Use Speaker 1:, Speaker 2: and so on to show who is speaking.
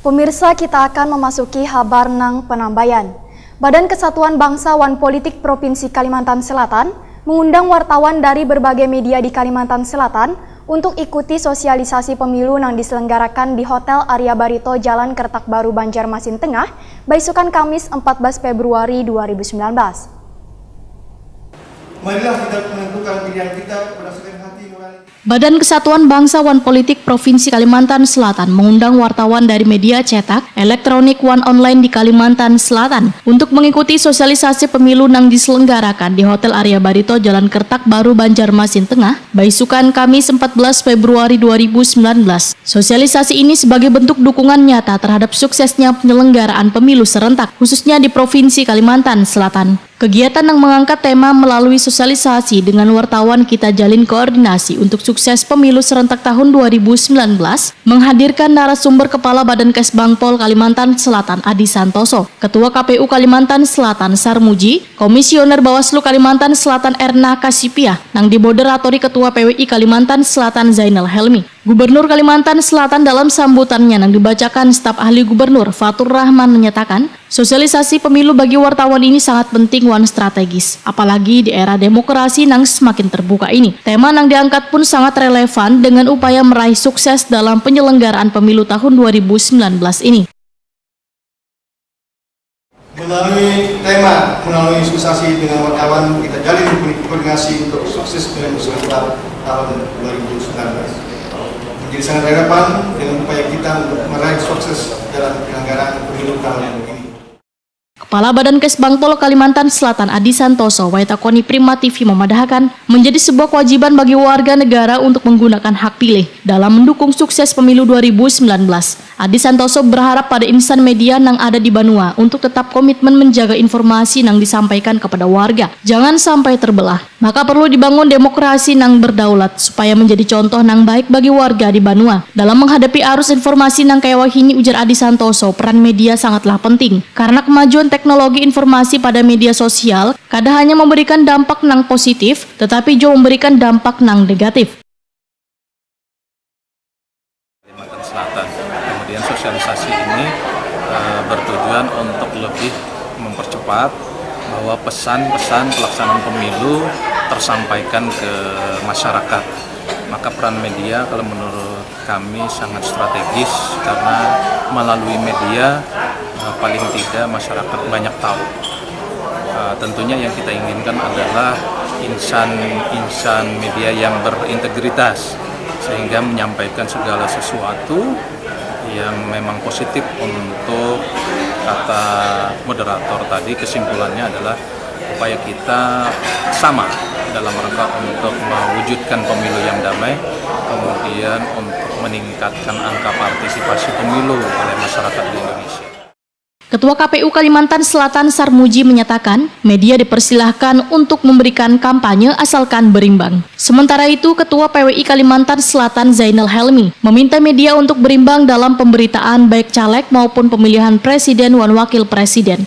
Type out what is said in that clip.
Speaker 1: Pemirsa, kita akan memasuki kabar nang penambayan. Badan Kesatuan Bangsa Wan Politik Provinsi Kalimantan Selatan mengundang wartawan dari berbagai media di Kalimantan Selatan untuk ikuti sosialisasi pemilu yang diselenggarakan di Hotel Arya Barito Jalan Kertak Baru, Banjarmasin Tengah, Baisukan Kamis 14 Februari 2019.
Speaker 2: Marilah kita menentukan pilihan kita berdasarkan hati nurani.
Speaker 3: Badan Kesatuan Bangsa Wan Politik Provinsi Kalimantan Selatan mengundang wartawan dari media cetak, elektronik, Wan Online di Kalimantan Selatan untuk mengikuti sosialisasi pemilu yang diselenggarakan di Hotel Arya Barito Jalan Kertak Baru, Banjarmasin Tengah, Baisukan Kamis 14 Februari 2019. Sosialisasi ini sebagai bentuk dukungan nyata terhadap suksesnya penyelenggaraan pemilu serentak, khususnya di Provinsi Kalimantan Selatan. Kegiatan yang mengangkat tema melalui sosialisasi dengan wartawan kita jalin koordinasi untuk sukses pemilu serentak tahun 2019 menghadirkan narasumber Kepala Badan Kesbangpol Kalimantan Selatan Adi Santoso, Ketua KPU Kalimantan Selatan Sarmuji, Komisioner Bawaslu Kalimantan Selatan Erna Kasipia, yang dimoderatori Ketua PWI Kalimantan Selatan Zainal Helmi. Gubernur Kalimantan Selatan dalam sambutannya yang dibacakan staf ahli gubernur Fatur Rahman menyatakan, sosialisasi pemilu bagi wartawan ini sangat penting wan strategis, apalagi di era demokrasi yang semakin terbuka ini. Tema yang diangkat pun sangat relevan dengan upaya meraih sukses dalam penyelenggaraan pemilu tahun 2019 ini.
Speaker 2: Melalui sosialisasi dengan wartawan kita jalin koordinasi untuk sukses pemilu serentak tahun 2019. Menjadi sangat relevan dengan upaya kita untuk meraih sukses dalam penyelenggaraan pemilu tahun ini.
Speaker 3: Kepala Badan Kesbangpol Kalimantan Selatan Adi Santoso Waitakoni Prima TV memadahkan menjadi sebuah kewajiban bagi warga negara untuk menggunakan hak pilih dalam mendukung sukses pemilu 2019. Adi Santoso berharap pada insan media yang ada di Banua untuk tetap komitmen menjaga informasi yang disampaikan kepada warga. Jangan sampai terbelah. Maka perlu dibangun demokrasi yang berdaulat supaya menjadi contoh yang baik bagi warga di Banua. Dalam menghadapi arus informasi yang kewahini, ujar Adi Santoso, peran media sangatlah penting karena kemajuan teknologi informasi pada media sosial kadang hanya memberikan dampak nang positif, tetapi juga memberikan dampak nang negatif.
Speaker 4: Kalimantan Selatan. Kemudian sosialisasi ini bertujuan untuk lebih mempercepat bahwa pesan-pesan pelaksanaan pemilu tersampaikan ke masyarakat. Maka peran media kalau menurut kami sangat strategis karena melalui media paling tidak masyarakat banyak tahu. Tentunya yang kita inginkan adalah insan media yang berintegritas sehingga menyampaikan segala sesuatu yang memang positif. Untuk kata moderator tadi, kesimpulannya adalah upaya kita sama dalam rangka untuk mewujudkan pemilu yang damai, kemudian untuk meningkatkan angka partisipasi pemilu oleh masyarakat di Indonesia.
Speaker 3: Ketua KPU Kalimantan Selatan Sarmuji menyatakan, media dipersilahkan untuk memberikan kampanye asalkan berimbang. Sementara itu, Ketua PWI Kalimantan Selatan Zainal Helmi meminta media untuk berimbang dalam pemberitaan baik caleg maupun pemilihan presiden dan wakil presiden.